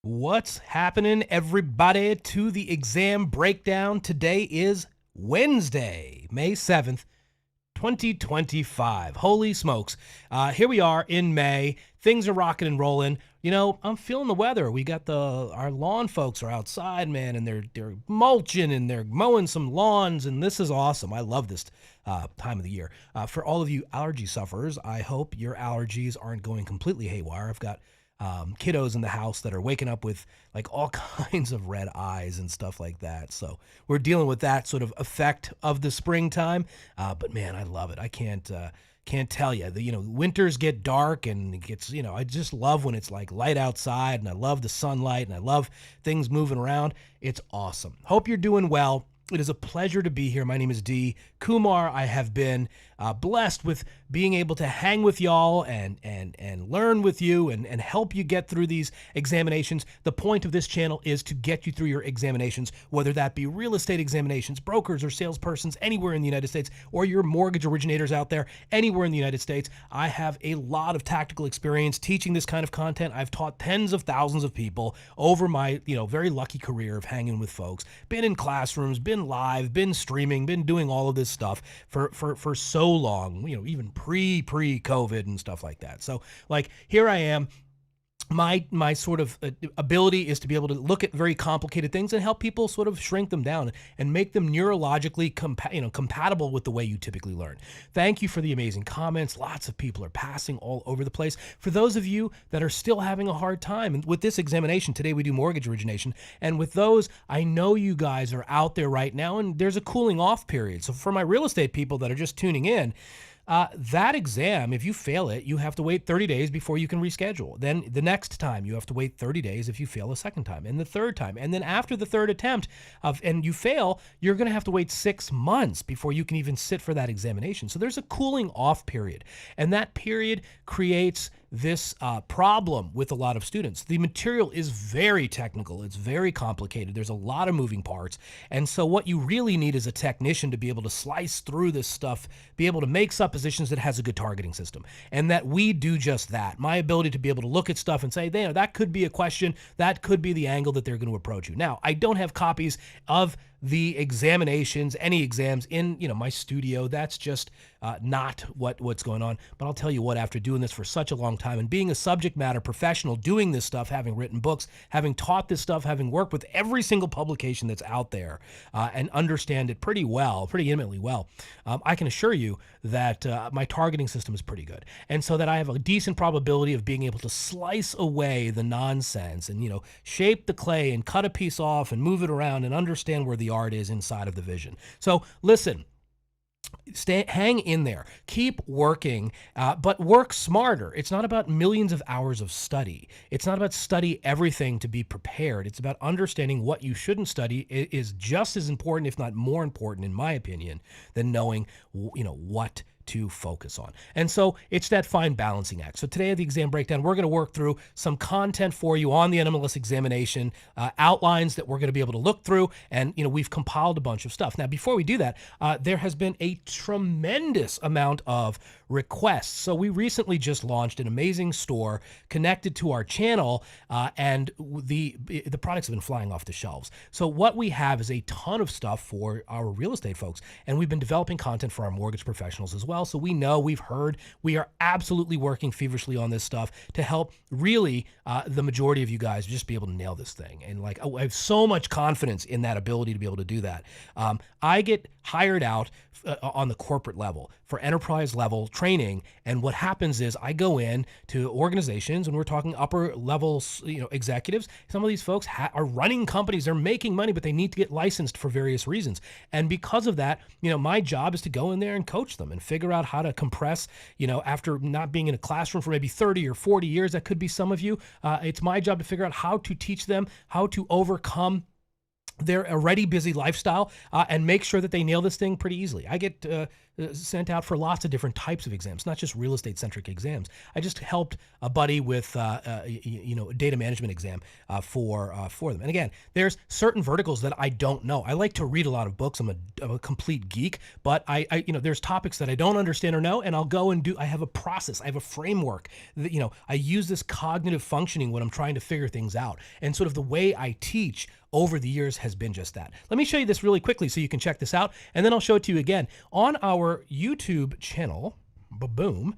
What's happening, everybody, to the exam breakdown? Today is Wednesday, May 7th, 2025. Holy smokes. Here we are in May. Things are rocking and rolling. You know, I'm feeling the weather. We got our lawn folks are outside, man, and they're mulching and they're mowing some lawns, and this is awesome. I love this time of the year. For all of you allergy sufferers, I hope your allergies aren't going completely haywire. I've got kiddos in the house that are waking up with like all kinds of red eyes and stuff like that. So we're dealing with that sort of effect of the springtime. But man, I love it. I can't tell you. Winters get dark and it gets, I just love when it's like light outside, and I love the sunlight, and I love things moving around. It's awesome. Hope you're doing well. It is a pleasure to be here. My name is D. Kumar. I have been blessed with being able to hang with y'all and learn with you and help you get through these examinations. The point of this channel is to get you through your examinations, whether that be real estate examinations, brokers or salespersons anywhere in the United States, or your mortgage originators out there anywhere in the United States. I have a lot of tactical experience teaching this kind of content. I've taught tens of thousands of people over my very lucky career of hanging with folks. Been in classrooms, been live, been streaming, been doing all of this stuff for so long, even pre-COVID and stuff like that. So like here I am. My sort of ability is to be able to look at very complicated things and help people sort of shrink them down and make them neurologically compatible with the way you typically learn. Thank you for the amazing comments. Lots of people are passing all over the place. For those of you that are still having a hard time with this examination, today we do mortgage origination, and with those, I know you guys are out there right now and there's a cooling off period. So for my real estate people that are just tuning in, that exam, if you fail it, you have to wait 30 days before you can reschedule. Then the next time you have to wait 30 days if you fail a second time, and the third time. And then after the third attempt and you fail, you're going to have to wait 6 months before you can even sit for that examination. So there's a cooling off period, and that period creates this problem with a lot of students. The material is very technical. It's very complicated. There's a lot of moving parts. And so what you really need is a technician to be able to slice through this stuff, be able to make suppositions that has a good targeting system. And that we do just that. My ability to be able to look at stuff and say, that could be a question, that could be the angle that they're going to approach you. Now, I don't have copies of the examinations, any exams in my studio. That's just not what's going on. But I'll tell you what, after doing this for such a long time and being a subject matter professional, doing this stuff, having written books, having taught this stuff, having worked with every single publication that's out there and understand it pretty intimately well, I can assure you that my targeting system is pretty good. And so that I have a decent probability of being able to slice away the nonsense and, shape the clay and cut a piece off and move it around and understand where the art is inside of the vision. So listen, hang in there, keep working, but work smarter. It's not about millions of hours of study. It's not about study everything to be prepared. It's about understanding what you shouldn't study. It is just as important, if not more important, in my opinion, than knowing, what to focus on. And so it's that fine balancing act. So today at the exam breakdown, we're going to work through some content for you on the NMLS examination, outlines that we're going to be able to look through. And, we've compiled a bunch of stuff. Now, before we do that, there has been a tremendous amount of requests. So we recently just launched an amazing store connected to our channel, and the products have been flying off the shelves. So what we have is a ton of stuff for our real estate folks, and we've been developing content for our mortgage professionals as well. So we know, we've heard, we are absolutely working feverishly on this stuff to help really the majority of you guys just be able to nail this thing. And I have so much confidence in that ability to be able to do that. I get hired out on the corporate level for enterprise level training. And what happens is I go in to organizations, and we're talking upper levels, executives. Some of these folks are running companies. They're making money, but they need to get licensed for various reasons. And because of that, my job is to go in there and coach them and figure out how to compress, after not being in a classroom for maybe 30 or 40 years, that could be some of you. It's my job to figure out how to teach them how to overcome their already busy lifestyle and make sure that they nail this thing pretty easily. I get sent out for lots of different types of exams, not just real estate-centric exams. I just helped a buddy with a data management exam for them. And again, there's certain verticals that I don't know. I like to read a lot of books. I'm a complete geek, but I there's topics that I don't understand or know, and I'll go and do. I have a process. I have a framework. That, I use this cognitive functioning when I'm trying to figure things out, and sort of the way I teach over the years has been just that. Let me show you this really quickly so you can check this out, and then I'll show it to you again. On our YouTube channel, boom,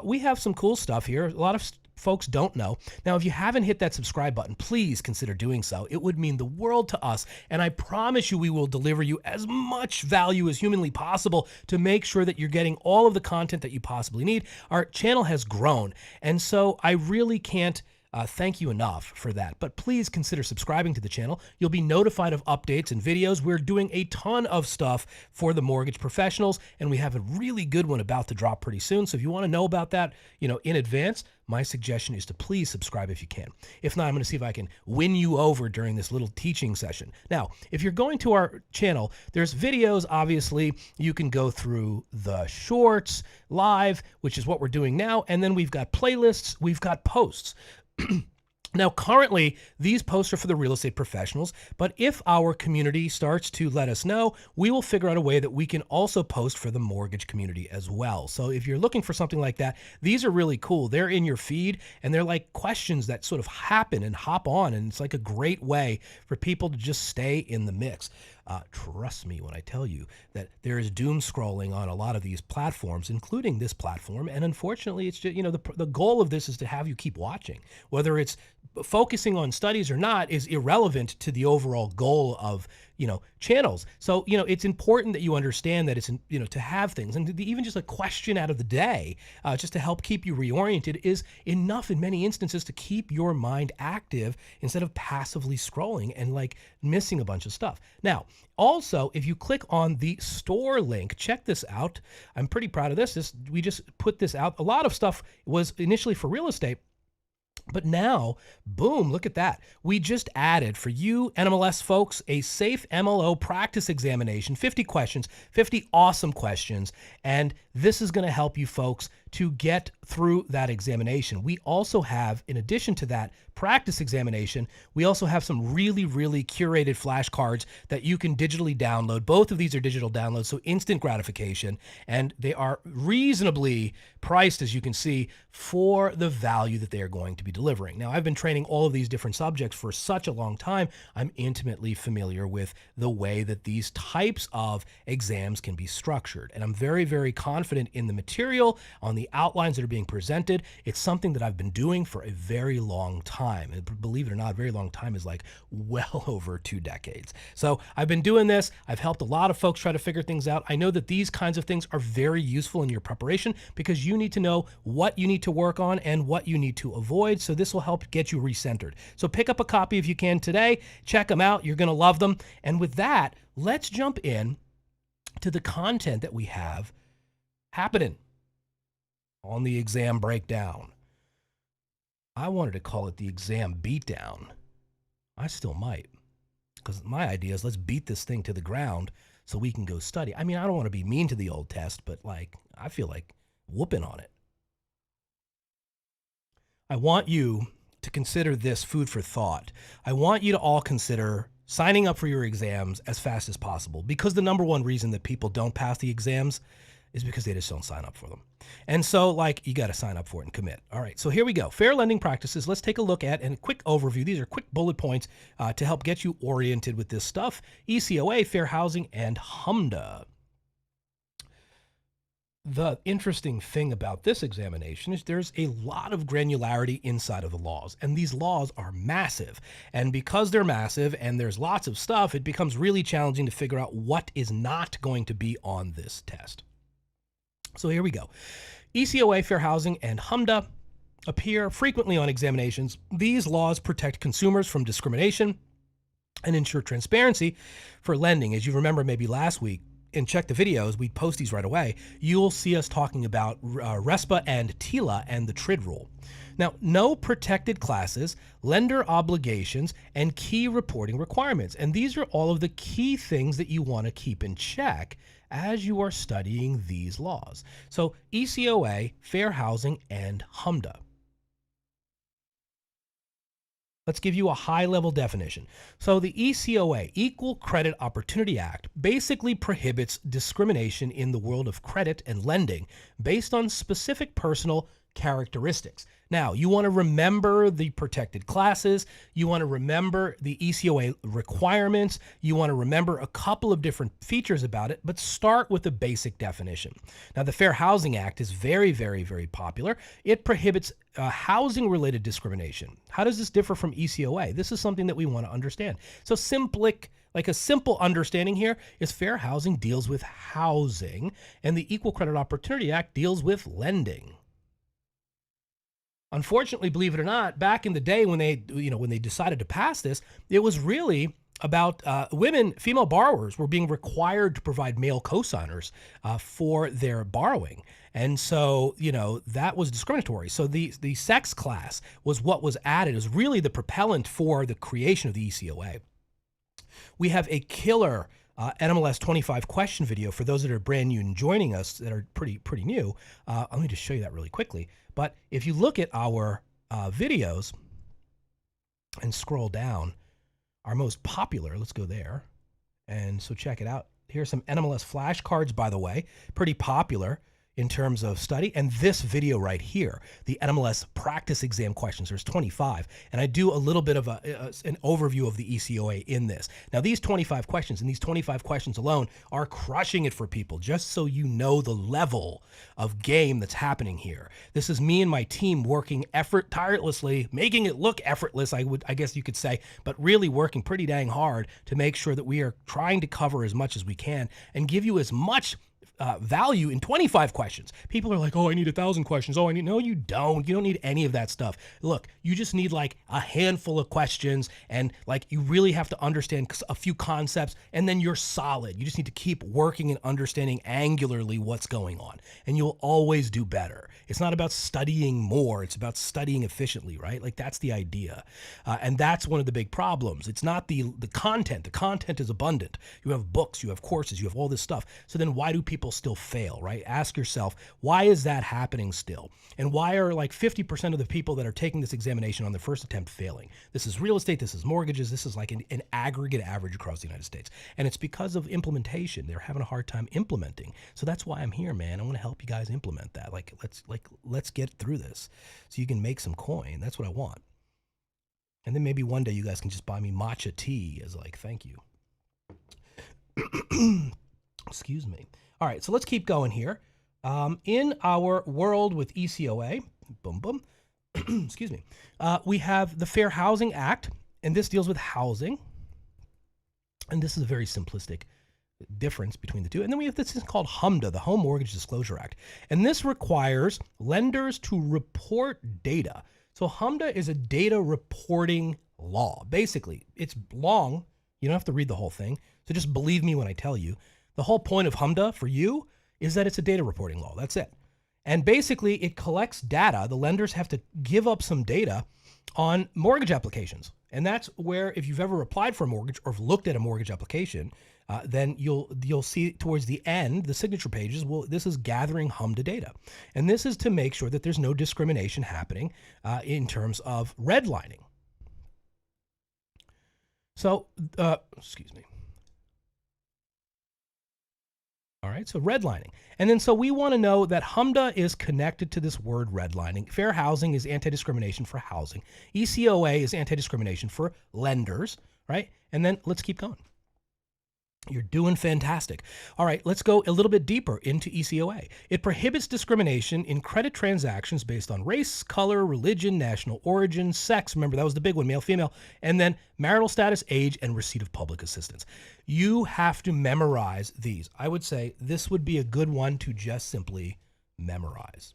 we have some cool stuff here. A lot of folks don't know. Now, if you haven't hit that subscribe button, please consider doing so. It would mean the world to us, and I promise you we will deliver you as much value as humanly possible to make sure that you're getting all of the content that you possibly need. Our channel has grown, and so I really can't thank you enough for that. But please consider subscribing to the channel. You'll be notified of updates and videos. We're doing a ton of stuff for the mortgage professionals, and we have a really good one about to drop pretty soon. So if you want to know about that, in advance, my suggestion is to please subscribe if you can. If not, I'm going to see if I can win you over during this little teaching session. Now, if you're going to our channel, there's videos, obviously. You can go through the shorts live, which is what we're doing now. And then we've got playlists, we've got posts. Now, currently, these posts are for the real estate professionals, but if our community starts to let us know, we will figure out a way that we can also post for the mortgage community as well. So if you're looking for something like that, these are really cool. They're in your feed, and they're like questions that sort of happen and hop on, and it's like a great way for people to just stay in the mix. Trust me when I tell you that there is doom scrolling on a lot of these platforms, including this platform. And unfortunately, it's just, the goal of this is to have you keep watching. Whether it's focusing on studies or not is irrelevant to the overall goal of, channels. So, it's important that you understand that it's, to have things, and even just a question out of the day, just to help keep you reoriented is enough in many instances to keep your mind active instead of passively scrolling and like missing a bunch of stuff. Now, also, if you click on the store link, check this out. I'm pretty proud of this. We just put this out. A lot of stuff was initially for real estate, but now, boom, look at that. We just added for you NMLS folks a safe MLO practice examination, 50 questions, 50 awesome questions. And this is going to help you folks to get through that examination. We also have, in addition to that practice examination, we also have some really, really curated flashcards that you can digitally download. Both of these are digital downloads, so instant gratification, and they are reasonably priced, as you can see, for the value that they are going to be delivering. Now, I've been training all of these different subjects for such a long time. I'm intimately familiar with the way that these types of exams can be structured, and I'm very, very confident in the material, on the outlines that are being presented. It's something that I've been doing for a very long time. And believe it or not, a very long time is like well over 2 decades. So I've been doing this. I've helped a lot of folks try to figure things out. I know that these kinds of things are very useful in your preparation because you need to know what you need to work on and what you need to avoid. So this will help get you recentered. So pick up a copy if you can today. Check them out. You're going to love them. And with that, let's jump in to the content that we have happening on the exam breakdown. I wanted to call it the exam beatdown. I still might, because my idea is let's beat this thing to the ground so we can go study. I mean, I don't want to be mean to the old test, but I feel like whooping on it. I want you to consider this food for thought. I want you to all consider signing up for your exams as fast as possible, because the number one reason that people don't pass the exams is because they just don't sign up for them. And so you got to sign up for it and commit. All right, so here we go. Fair lending practices. Let's take a look at and a quick overview. These are quick bullet points to help get you oriented with this stuff. ECOA, Fair Housing, and HMDA. The interesting thing about this examination is there's a lot of granularity inside of the laws, and these laws are massive. And because they're massive and there's lots of stuff, it becomes really challenging to figure out what is not going to be on this test. So here we go. ECOA, Fair Housing, and HMDA appear frequently on examinations. These laws protect consumers from discrimination and ensure transparency for lending. As you remember maybe last week, and check the videos, we post these right away, you'll see us talking about RESPA and TILA and the TRID rule. Now, no protected classes, lender obligations, and key reporting requirements. And these are all of the key things that you want to keep in check as you are studying these laws. So ECOA, Fair Housing, and HMDA. Let's give you a high-level definition. So the ECOA, Equal Credit Opportunity Act, basically prohibits discrimination in the world of credit and lending based on specific personal characteristics. Now, you want to remember the protected classes, you want to remember the ECOA requirements, you want to remember a couple of different features about it, but start with the basic definition. Now, the Fair Housing Act is very, very, very popular. It prohibits housing-related discrimination. How does this differ from ECOA? This is something that we want to understand. So like a simple understanding here is fair housing deals with housing, and the Equal Credit Opportunity Act deals with lending. Unfortunately, believe it or not, back in the day when they decided to pass this, it was really about female borrowers were being required to provide male cosigners for their borrowing. And so, that was discriminatory. So the sex class was what was added. It was really the propellant for the creation of the ECOA. We have a killer NMLS 25 question video for those that are brand new and joining us that are pretty new. Let me just show you that really quickly. But if you look at our videos and scroll down, our most popular, let's go there. And so check it out. Here's some NMLS flashcards, by the way, pretty popular in terms of study. And this video right here, the NMLS practice exam questions, there's 25. And I do a little bit of an overview of the ECOA in this. Now, these 25 questions and these 25 questions alone are crushing it for people, just so you know the level of game that's happening here. This is me and my team working tirelessly, making it look effortless, I guess you could say, but really working pretty dang hard to make sure that we are trying to cover as much as we can and give you as much value in 25 questions. People are like, oh, I need 1,000 questions. No, you don't. You don't need any of that stuff. Look, you just need like a handful of questions, and like you really have to understand a few concepts, and then you're solid. You just need to keep working and understanding angularly what's going on, and you'll always do better. It's not about studying more. It's about studying efficiently, right? Like that's the idea. And that's one of the big problems. It's not the content. The content is abundant. You have books, you have courses, you have all this stuff. So then why do people still fail, right? Ask yourself, why is that happening still? And why are like 50% of the people that are taking this examination on their first attempt failing? This is real estate, this is mortgages, this is like an aggregate average across the United States. And it's because of implementation. They're having a hard time implementing. So that's why I'm here, man. I want to help you guys implement that. Let's get through this so you can make some coin. That's what I want. And then maybe one day you guys can just buy me matcha tea as like, thank you. Excuse me. All right, so let's keep going here. In our world with ECOA, excuse me, we have the Fair Housing Act, and this deals with housing. And this is a very simplistic difference between the two. And then we have this thing called HMDA, the Home Mortgage Disclosure Act. And this requires lenders to report data. So HMDA is a data reporting law. Basically, it's long. You don't have to read the whole thing. So just believe me when I tell you. The whole point of HMDA for you is that it's a data reporting law. That's it. And basically, it collects data. The lenders have to give up some data on mortgage applications. And that's where, if you've ever applied for a mortgage or looked at a mortgage application, then you'll see towards the end, the signature pages, well, this is gathering HMDA data. And this is to make sure that there's no discrimination happening in terms of redlining. So, excuse me. All right, so redlining. And then so we want to know that HMDA is connected to this word redlining. Fair housing is anti-discrimination for housing. ECOA is anti-discrimination for lenders, right? And then let's keep going. You're doing fantastic. All right, let's go a little bit deeper into ECOA. It prohibits discrimination in credit transactions based on race, color, religion, national origin, sex. Remember, that was the big one, male, female. And then marital status, age, and receipt of public assistance. You have to memorize these. I would say this would be a good one to just simply memorize.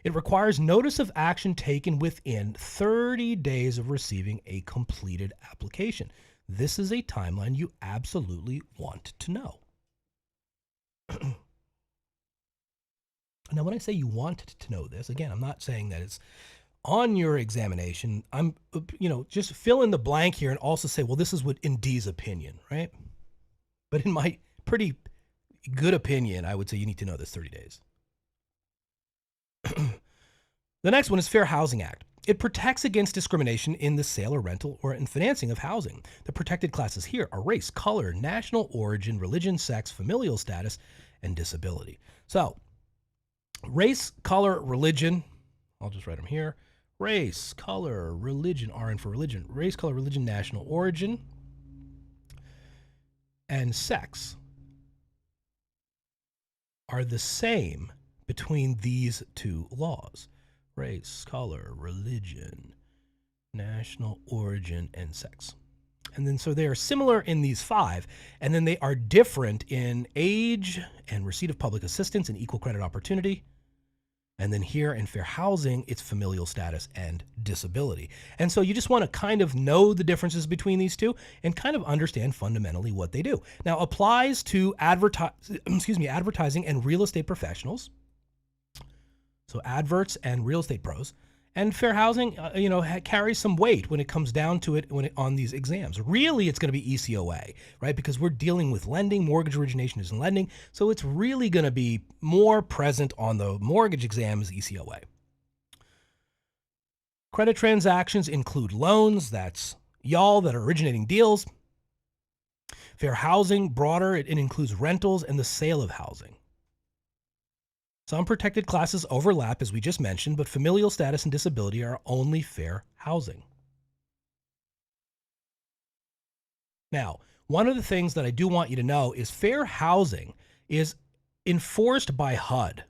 It requires notice of action taken within 30 days of receiving a completed application. This is a timeline you absolutely want to know. Now, when I say you want to know this, again, I'm not saying that it's on your examination. I'm, just fill in the blank here and also say, well, this is what in D's opinion, right? But in my pretty good opinion, I would say you need to know this 30 days. The next one is Fair Housing Act. It protects against discrimination in the sale or rental or in financing of housing. The protected classes here are race, color, national origin, religion, sex, familial status, and disability. So, race, color, religion, I'll just write them here. Race, color, religion, RN for religion. Race, color, religion, national origin, and sex are the same between these two laws. Race, color, religion, national origin, and sex. And then so they are similar in these 5, and then they are different in age and receipt of public assistance and equal credit opportunity. And then here in fair housing, it's familial status and disability. And so you just want to kind of know the differences between these two and kind of understand fundamentally what they do. Now, applies to advertising and real estate professionals. So adverts and real estate pros. And fair housing, carries some weight when it comes down to it on these exams. Really, it's going to be ECOA, right? Because we're dealing with lending. Mortgage origination is in lending. So it's really going to be more present on the mortgage exam as ECOA. Credit transactions include loans. That's y'all that are originating deals. Fair housing, broader, it includes rentals and the sale of housing. Some protected classes overlap, as we just mentioned, but familial status and disability are only fair housing. Now, one of the things that I do want you to know is fair housing is enforced by HUD.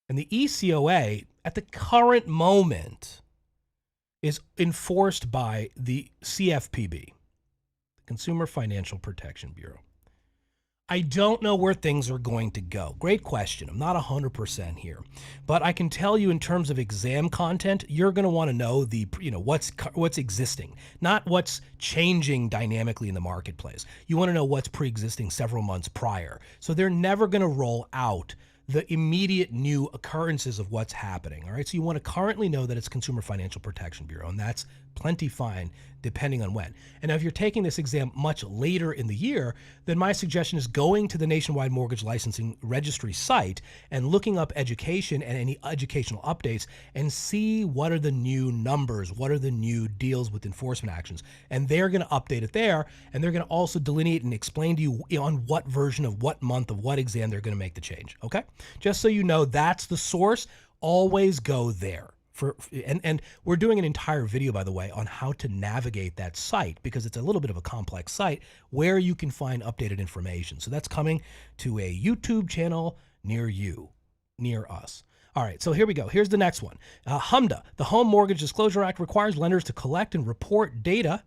And the ECOA, at the current moment, is enforced by the CFPB, Consumer Financial Protection Bureau. I don't know where things are going to go. Great question. I'm not 100% here, but I can tell you in terms of exam content, you're going to want to know what's existing, not what's changing dynamically in the marketplace. You want to know what's pre-existing several months prior. So they're never going to roll out the immediate new occurrences of what's happening. All right. So you want to currently know that it's Consumer Financial Protection Bureau, and that's plenty fine depending on when. And if you're taking this exam much later in the year, then my suggestion is going to the Nationwide Mortgage Licensing Registry site and looking up education and any educational updates and see what are the new numbers, what are the new deals with enforcement actions. And they're going to update it there, and they're going to also delineate and explain to you on what version of what month of what exam they're going to make the change. Okay? Just so you know, that's the source. Always go there. And we're doing an entire video, by the way, on how to navigate that site because it's a little bit of a complex site where you can find updated information. So that's coming to a YouTube channel near you, near us. All right, so here we go. Here's the next one. HMDA, the Home Mortgage Disclosure Act, requires lenders to collect and report data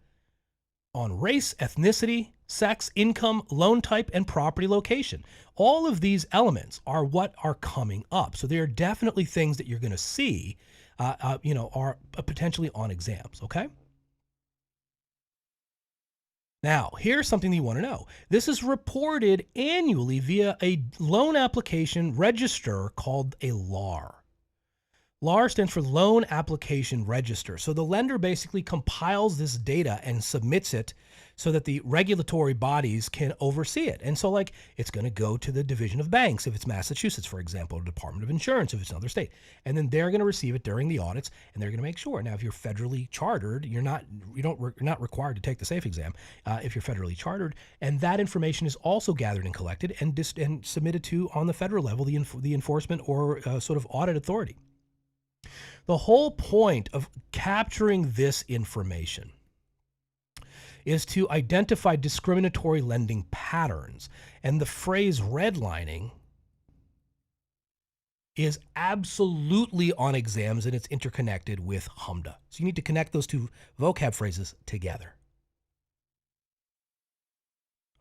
on race, ethnicity, sex, income, loan type, and property location. All of these elements are what are coming up. So there are definitely things that you're going to see are potentially on exams, okay? Now, here's something you want to know. This is reported annually via a loan application register called a LAR. LAR stands for Loan Application Register. So the lender basically compiles this data and submits it so that the regulatory bodies can oversee it. And so it's going to go to the Division of Banks if it's Massachusetts, for example, or Department of Insurance if it's another state. And then they're going to receive it during the audits, and they're going to make sure. Now, if you're federally chartered, you're not required to take the SAFE exam if you're federally chartered. And that information is also gathered and collected and submitted to, on the federal level, the enforcement or sort of audit authority. The whole point of capturing this information is to identify discriminatory lending patterns. And the phrase redlining is absolutely on exams, and it's interconnected with HMDA. So you need to connect those two vocab phrases together.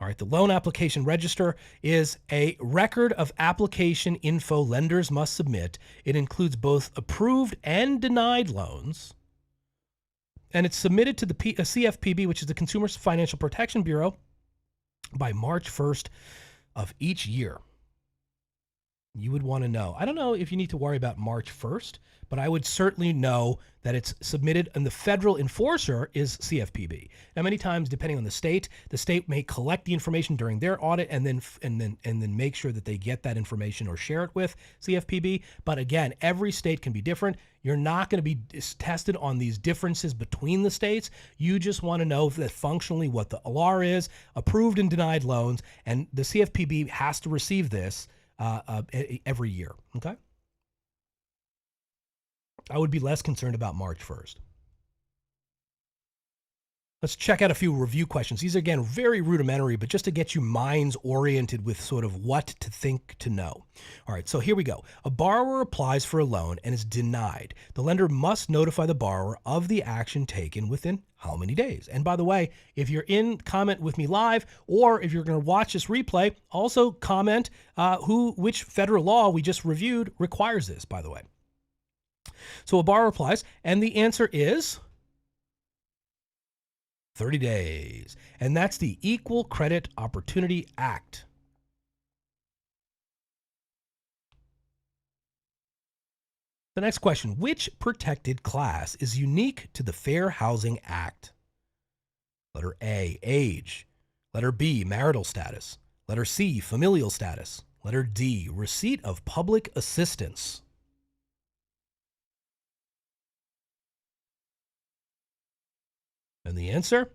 All right, the Loan Application Register is a record of application info lenders must submit. It includes both approved and denied loans, and it's submitted to the CFPB, which is the Consumer Financial Protection Bureau, by March 1st of each year. You would want to know. I don't know if you need to worry about March 1st, but I would certainly know that it's submitted, and the federal enforcer is CFPB. Now, many times, depending on the state may collect the information during their audit and then make sure that they get that information or share it with CFPB. But again, every state can be different. You're not going to be tested on these differences between the states. You just want to know that functionally what the law is, approved and denied loans, and the CFPB has to receive this every year. Okay. I would be less concerned about March 1st. Let's check out a few review questions. These are, again, very rudimentary, but just to get you minds oriented with sort of what to think to know. All right, so here we go. A borrower applies for a loan and is denied. The lender must notify the borrower of the action taken within how many days? And by the way, if you're in comment with me live, or if you're going to watch this replay, also comment which federal law we just reviewed requires this, by the way. So a borrower applies, and the answer is 30 days. And that's the Equal Credit Opportunity Act. The next question, which protected class is unique to the Fair Housing Act? Letter A, age. Letter B, marital status. Letter C, familial status. Letter D, receipt of public assistance. And the answer?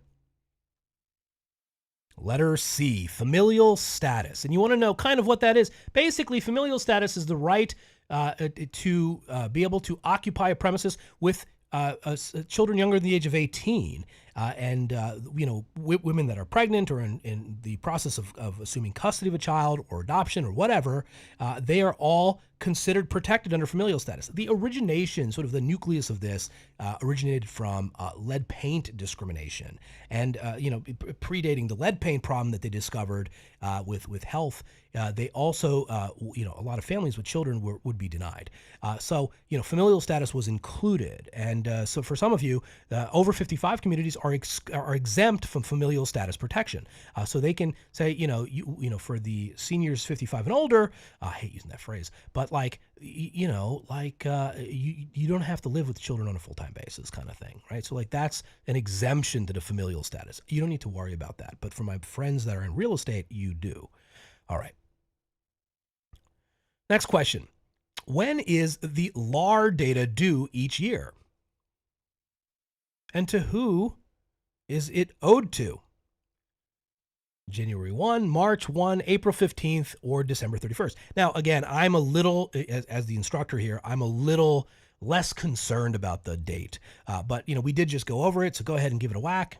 Letter C, familial status. And you want to know kind of what that is. Basically, familial status is the right to be able to occupy a premises with children younger than the age of 18. Women that are pregnant or in the process of assuming custody of a child or adoption or whatever, they are all considered protected under familial status. The origination, sort of the nucleus of this, originated from lead paint discrimination, and predating the lead paint problem that they discovered with health. They also, a lot of families with children would be denied. So familial status was included, and so for some of you, over 55 communities are exempt from familial status protection. So they can say, for the seniors 55 and older, I hate using that phrase, but you don't have to live with children on a full-time basis kind of thing, right? So that's an exemption to the familial status. You don't need to worry about that. But for my friends that are in real estate, you do. All right. Next question. When is the LAR data due each year? And to who is it owed to? January 1, March 1, April 15th, or December 31st. Now, again, I'm a little, as the instructor here, I'm a little less concerned about the date. But, we did just go over it, so go ahead and give it a whack.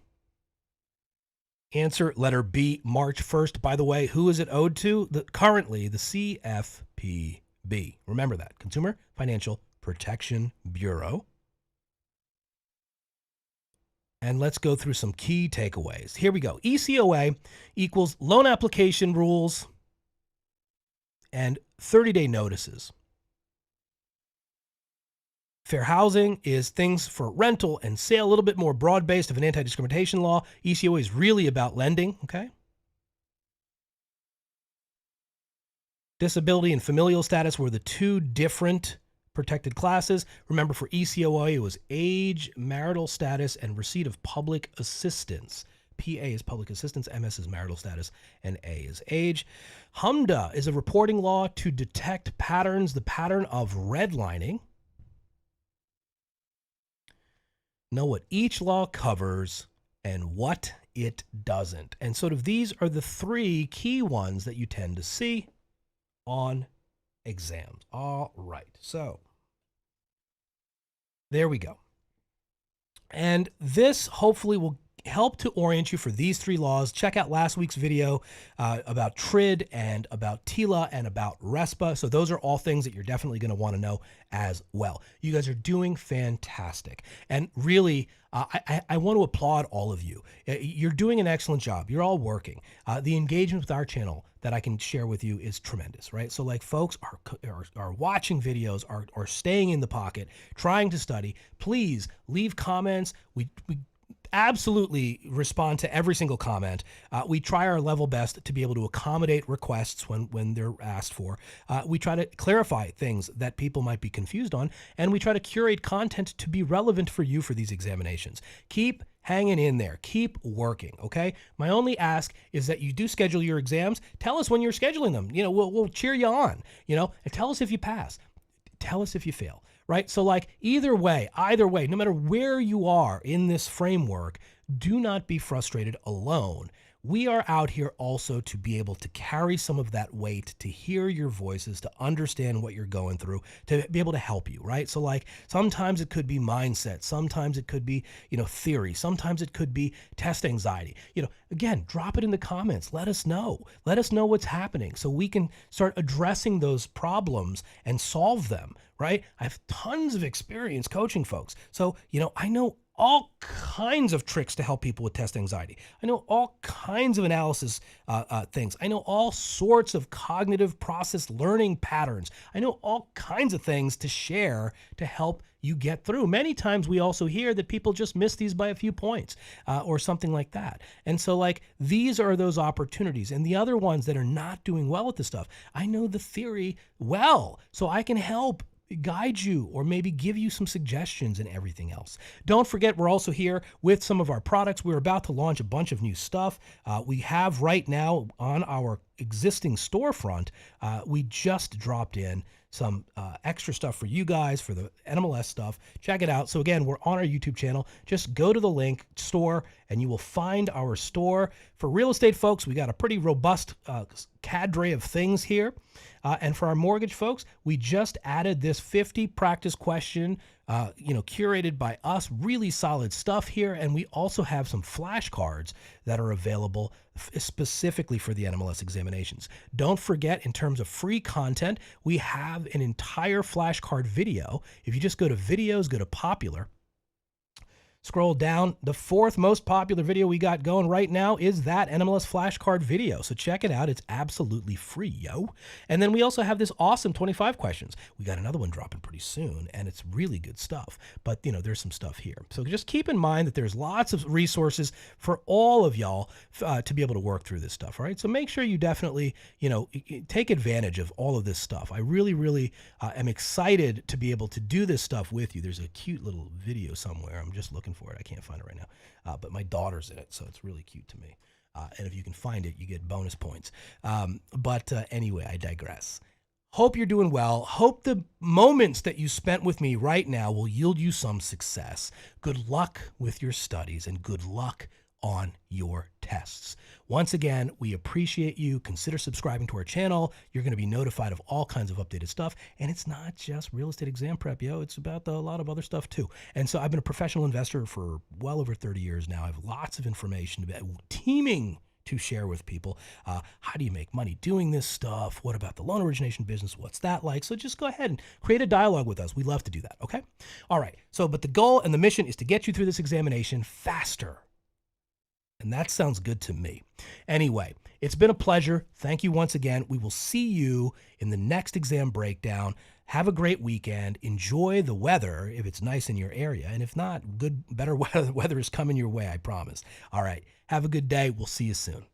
Answer, letter B, March 1st. By the way, who is it owed to? Currently, the CFPB. Remember that, Consumer Financial Protection Bureau. And let's go through some key takeaways. Here we go. ECOA equals loan application rules and 30-day notices. Fair housing is things for rental and sale, a little bit more broad-based of an anti-discrimination law. ECOA is really about lending, okay? Disability and familial status were the two different protected classes. Remember, for ECOA, it was age, marital status, and receipt of public assistance. PA is public assistance, MS is marital status, and A is age. HMDA is a reporting law to detect patterns, the pattern of redlining. Know what each law covers and what it doesn't. And sort of these are the three key ones that you tend to see on exams. All right, so there we go. And this hopefully will help to orient you for these 3 laws, check out last week's video about TRID and about TILA and about RESPA. So those are all things that you're definitely going to want to know as well. You guys are doing fantastic. And really, I want to applaud all of you. You're doing an excellent job. You're all working. The engagement with our channel that I can share with you is tremendous, right? So like folks are watching videos, are staying in the pocket, trying to study. Please leave comments. We absolutely respond to every single comment. We try our level best to be able to accommodate requests when they're asked for. We try to clarify things that people might be confused on, and we try to curate content to be relevant for you for these examinations. Keep hanging in there. Keep working, okay? My only ask is that you do schedule your exams. Tell us when you're scheduling them. We'll cheer you on, and tell us if you pass. Tell us if you fail. Right? So like either way, no matter where you are in this framework, do not be frustrated alone. We are out here also to be able to carry some of that weight, to hear your voices, to understand what you're going through, to be able to help you, right? So like sometimes it could be mindset, sometimes it could be, theory, sometimes it could be test anxiety. Again, drop it in the comments. Let us know. Let us know what's happening so we can start addressing those problems and solve them, right? I have tons of experience coaching folks. So, I know all kinds of tricks to help people with test anxiety. I know all kinds of analysis things. I know all sorts of cognitive process learning patterns. I know all kinds of things to share to help you get through. Many times we also hear that people just miss these by a few points or something like that. And so like these are those opportunities. And the other ones that are not doing well with this stuff, I know the theory well, so I can help guide you or maybe give you some suggestions and everything else. Don't forget, we're also here with some of our products. We're about to launch a bunch of new stuff. We have right now on our existing storefront, we just dropped in some extra stuff for you guys for the NMLS stuff. Check it out. So again, we're on our YouTube channel. Just go to the link store and you will find our store. For real estate folks, we got a pretty robust cadre of things here. And for our mortgage folks, we just added this 50 practice question, curated by us, really solid stuff here. And we also have some flashcards that are available specifically for the NMLS examinations. Don't forget, in terms of free content, we have an entire flashcard video. If you just go to videos, go to popular, scroll down, the 4th most popular video we got going right now is that NMLS flashcard video. So check it out. It's absolutely free, yo. And then we also have this awesome 25 questions. We got another one dropping pretty soon, and it's really good stuff. But, there's some stuff here. So just keep in mind that there's lots of resources for all of y'all to be able to work through this stuff, all right? So make sure you definitely, take advantage of all of this stuff. I really, really am excited to be able to do this stuff with you. There's a cute little video somewhere. I'm just looking for it. I can't find it right now, but my daughter's in it, so it's really cute to me. And if you can find it, you get bonus points. But anyway, I digress. Hope you're doing well. Hope the moments that you spent with me right now will yield you some success. Good luck with your studies and good luck on your tests. Once again, we appreciate you. Consider subscribing to our channel. You're going to be notified of all kinds of updated stuff. And it's not just real estate exam prep, yo. It's about a lot of other stuff too. And so I've been a professional investor for well over 30 years now. I have lots of information about teaming to share with people. How do you make money doing this stuff? What about the loan origination business? What's that like? So just go ahead and create a dialogue with us. We love to do that, okay? All right. So, but the goal and the mission is to get you through this examination faster. And that sounds good to me. Anyway, it's been a pleasure. Thank you once again. We will see you in the next exam breakdown. Have a great weekend. Enjoy the weather if it's nice in your area. And if not, better weather is coming your way, I promise. All right. Have a good day. We'll see you soon.